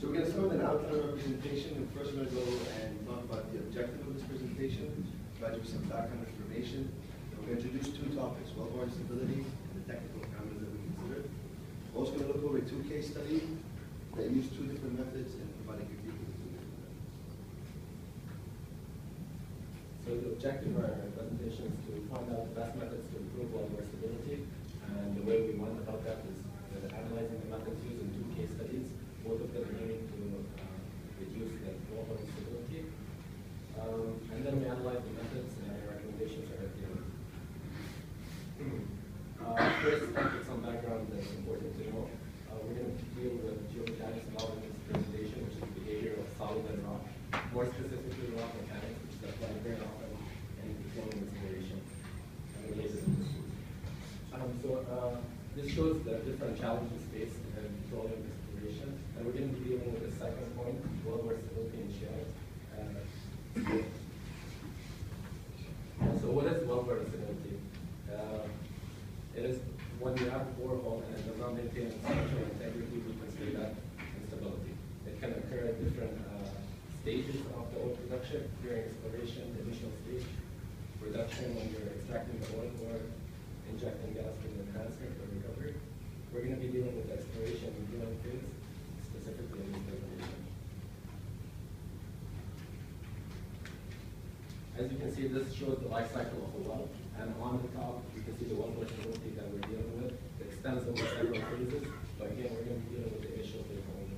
So we're going to start with an outline of our presentation, and first we're going to go and talk about the objective of this presentation, provide you with some background information. And we're going to introduce two topics, wellbore instability and the technical parameters that we considered. We're also going to look over two case studies that use two different methods and provide a critique of the two different methods. So the objective of our presentation is to find out the best methods to improve wellbore stability, and the way we went about that is analyzing the methods used in two case studies, both of them aiming to reduce the wellbore instability. And then we analyze the methods and our recommendations are at the end. First, to get some background that's important to know. We're going to deal with geomechanics involved in this presentation, which is the behavior of solid and rock, more specifically rock mechanics, which is applied very often in petroleum exploration and related industries. This shows the different challenges faced in petroleum exploration, and we're going to be dealing with the second point, wellbore stability in shale. So what is wellbore stability? It is when you have a borehole and it does not maintain structural integrity, we consider that instability. It can occur at different stages of the oil production, during exploration, the initial stage, production when you're extracting the oil, or injecting gas from the enhancer for recovery. We're going to be dealing with exploration and drilling phase, specifically in this presentation. As you can see, this shows the life cycle of a well, and on the top, you can see the wellbore stability that we're dealing with. It extends over several phases, but again, we're going to be dealing with the initial phase only.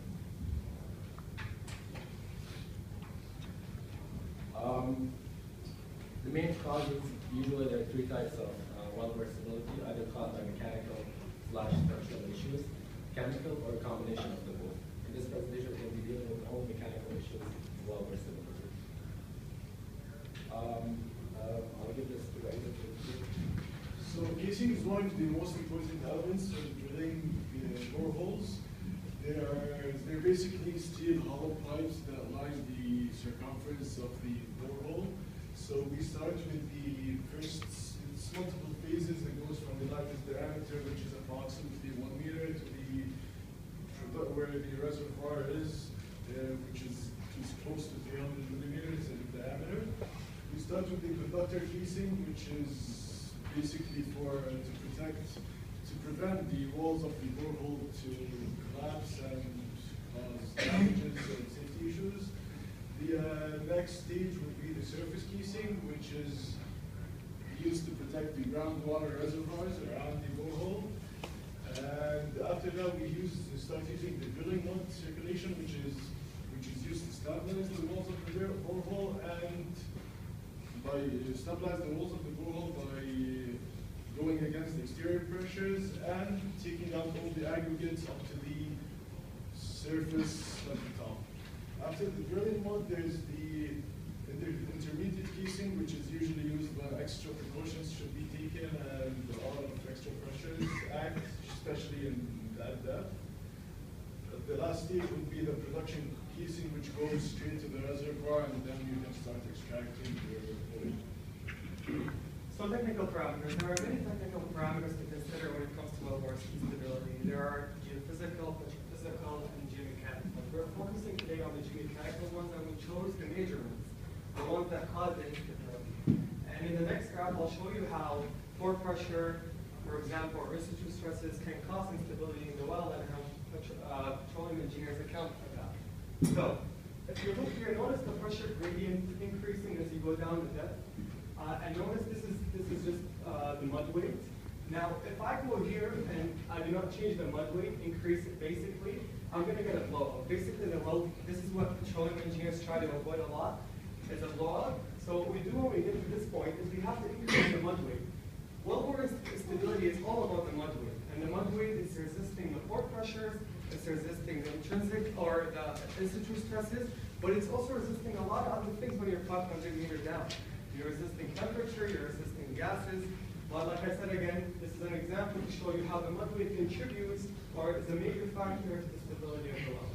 The main causes, usually there are three types of wellbore stability, either caused by mechanical/structural issues, chemical, or a combination of the both. In this presentation, we're going to be dealing with only mechanical issues of wellbore stability. I'll give this to Raisa. So casing is one of the most important elements of drilling boreholes. They're basically steel hollow pipes that line the circumference of the borehole. So we start with the first, it's multiple phases. It goes from the largest diameter, which is approximately 1 meter, to where the reservoir is, which is close to 300 millimeters in diameter. We start with the conductor casing, which is basically to prevent the walls of the borehole to collapse and cause damages and safety issues. The next stage would be the surface casing, which is used to protect the groundwater reservoirs around the borehole. And after that, we start using the drilling mud circulation, which is used to stabilize the walls of the borehole and stabilize the walls of the borehole by going against the exterior pressures and taking out all the aggregates up to the surface at the top. After the drilling mud, there's the intermediate casing, which is usually used when extra precautions should be taken and a lot of extra pressures act, especially in that depth. The last stage would be the production casing, which goes straight to the reservoir, and then you can start extracting your oil. So technical parameters. There are many technical parameters to consider when it comes to wellbore stability. There are geophysical, petrophysical, and geomechanical. We're focusing today on the geomechanical ones, and we chose the major ones, the ones that cause the instability. And in the next graph, I'll show you how pore pressure, for example, or in-situ stresses can cause instability in the well and how petroleum engineers account for that. So, if you look here, notice the pressure gradient increasing as you go down the depth. And notice this is just the mud weight. Now, if I go here and I do not change the mud weight, increase it basically, I'm going to get a blowout. Basically, this is what petroleum engineers try to avoid a lot, is a blowout. So what we do when we get to this point is we have to increase the mud weight. Wellbore stability is all about the mud weight. And the mud weight is resisting the pore pressures, it's resisting the intrinsic or the in-situ stresses, but it's also resisting a lot of other things when you're 500 meters down. You're resisting temperature, you're resisting gases. But like I said again, this is an example to show you how the mud weight contributes or is a major factor to the stability of the well.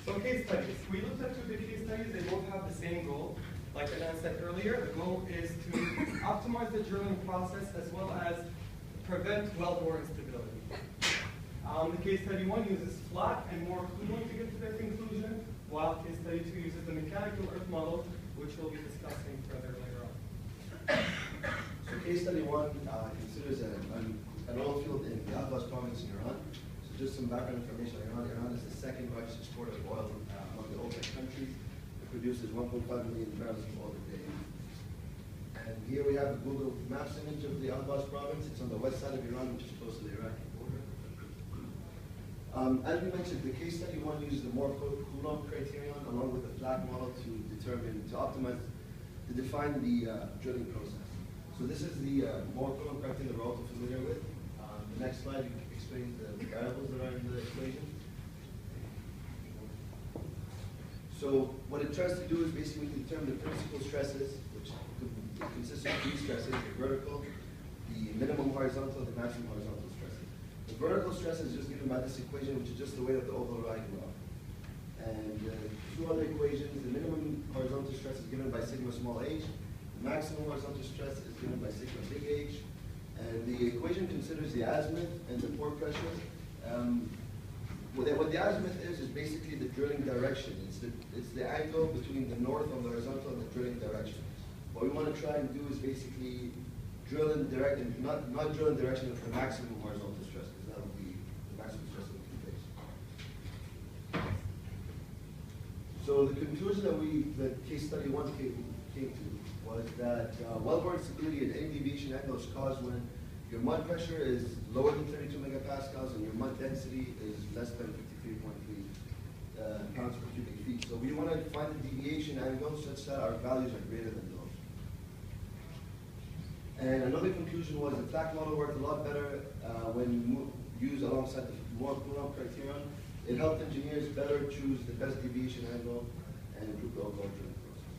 So case studies. We looked at two big case studies. They both have the same goal. Like I said earlier, the goal is to optimize the drilling process as well as prevent wellbore instability. The case study 1 uses flat and more coolant to get to their conclusion, while case study 2 uses the mechanical earth model, which we'll be discussing further later on. So case study 1 considers an oil field in the Al-Bas province in Iran. So just some background information on Iran. Iran is the second largest exporter of oil among the OPEC countries. It produces 1.5 million barrels of oil a day. And here we have a Google Maps image of the Al-Bas province. It's on the west side of Iran, which is close to the Iraqi border. As we mentioned, the case study 1 uses the more Coulomb criterion along with the flag model to define the drilling process. So this is the more Coulomb criterion that we're all familiar with. The next slide explains the variables that are in the equation. So what it tries to do is basically determine the principal stresses, which consists of 3 stresses: the vertical, the minimum horizontal, and the maximum horizontal stresses. The vertical stress is just given by this equation, which is just the weight of the overriding rock. And 2 other equations: the minimum horizontal stress is given by sigma small h, the maximum horizontal stress is given by sigma big H, and the equation considers the azimuth and the pore pressure. What the azimuth is basically the drilling direction. It's the angle between the north on the horizontal and the drilling direction. What we want to try and do is basically drill in direction, not drill in direction of the maximum horizontal stress, because that would be the maximum stress that we can face. So the conclusion that case study 1 came to was that wellbore instability at any deviation angle is caused when your mud pressure is lower than 32 megapascals and your mud density is less than 53.3 pounds per cubic feet. So we want to find the deviation angle such that our values are greater than those. And another conclusion was the flat model worked a lot better when used alongside the more Coulomb criterion. It helped engineers better choose the best deviation angle and improve the overall drilling process.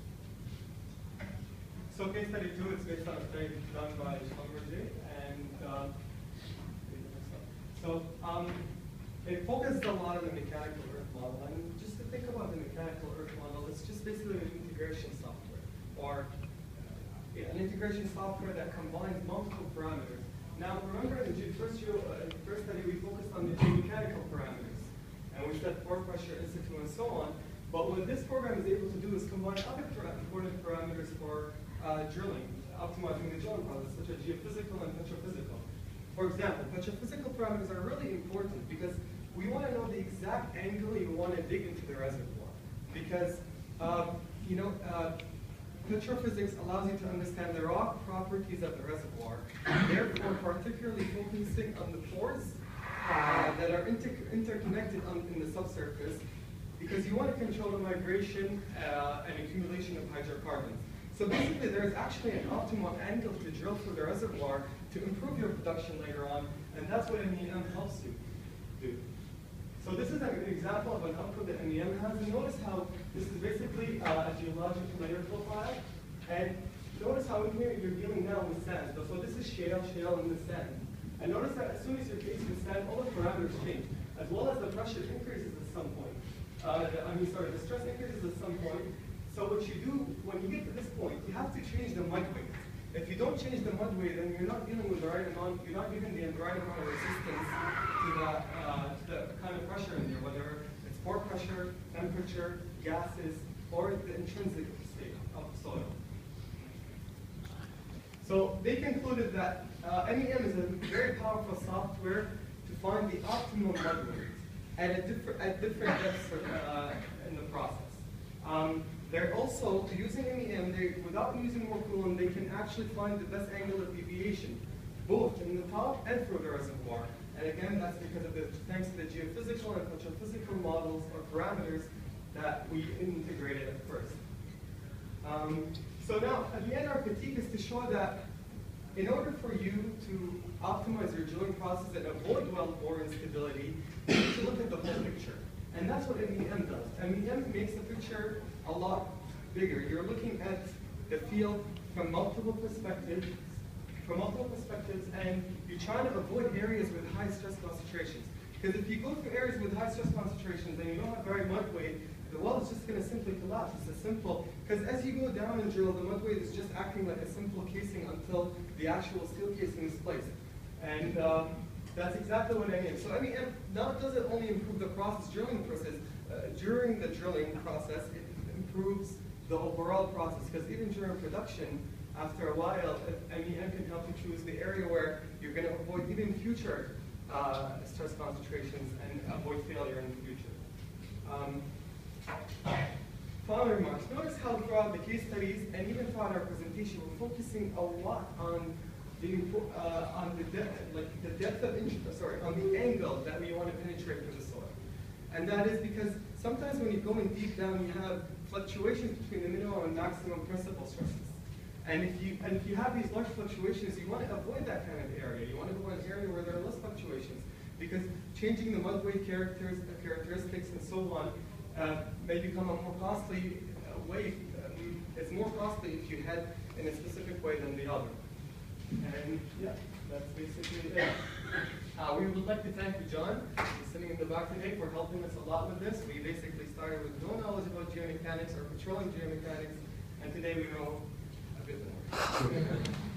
So case study 2 is based on a study done by Wellbore and it focuses a lot on the mechanical earth model. And just to think about the mechanical earth model, it's just basically an integration software, or an integration software that combines multiple parameters. Now remember in the first study we focused on the geomechanical parameters, and we said pore pressure, in-situ, and so on. But what this program is able to do is combine other important parameters for drilling, optimizing the drilling process, such as geophysical and petrophysical. For example, petrophysical parameters are really important because we want to know the exact angle you want to dig into the reservoir. Because, petrophysics allows you to understand the rock properties of the reservoir, therefore particularly focusing on the pores that are interconnected in the subsurface, because you want to control the migration and accumulation of hydrocarbons. So basically there's actually an optimal angle to drill through the reservoir to improve your production later on, and that's what MEM helps you do. So this is an example of an output that MEM has. And notice how this is basically a geological layer profile. And notice how in here you're dealing now with sand. So this is shale in the sand. And notice that as soon as you're faced with sand, all the parameters change, as well as the pressure increases at some point. The stress increases at some point. So what you do when you get to this point, you have to change the mud weight. If you don't change the mud weight, then you're not dealing with the right amount, you're not giving the right amount of resistance to the kind of pressure in there, whether it's pore pressure, temperature, gases, or the intrinsic state of the soil. So they concluded that MEM is a very powerful software to find the optimal mud weight at different depths in the process. They're also, using MEM, without using more coolant, they can actually find the best angle of deviation, both in the top and through the reservoir. And again, that's because of thanks to the geophysical and petrophysical models or parameters that we integrated at first. So now, at the end, our critique is to show that in order for you to optimize your drilling process and avoid wellbore instability, you need to look at the whole picture. And that's what MEM does. MEM makes the picture a lot bigger. You're looking at the field from multiple perspectives, and you're trying to avoid areas with high stress concentrations. Because if you go through areas with high stress concentrations and you don't have very mud weight, the well is just going to simply collapse. It's a simple, because as you go down and drill, the mud weight is just acting like a simple casing until the actual steel casing is placed. And That's exactly what I mean. So I mean, not does it only improve the process during the process. During the drilling process, it improves the overall process, because even during production, after a while, MEM can help you choose the area where you're going to avoid even future stress concentrations and avoid failure in the future. Final remarks. Notice how throughout the case studies and even throughout our presentation, we're focusing a lot on the depth of interest, on the angle that we want to penetrate through the soil. And that is because sometimes when you're going deep down, you have fluctuations between the minimum and maximum principal stresses. And if you have these large fluctuations, you want to avoid that kind of area. You want to go in an area where there are less fluctuations, because changing the mud weight characteristics and so on may become a more costly way. It's more costly if you head in a specific way than the other. And yeah, that's basically it. We would like to thank you, John, who's sitting in the back today, for helping us a lot with this. We basically started with no knowledge about geomechanics or petroleum geomechanics, and today we know a bit more.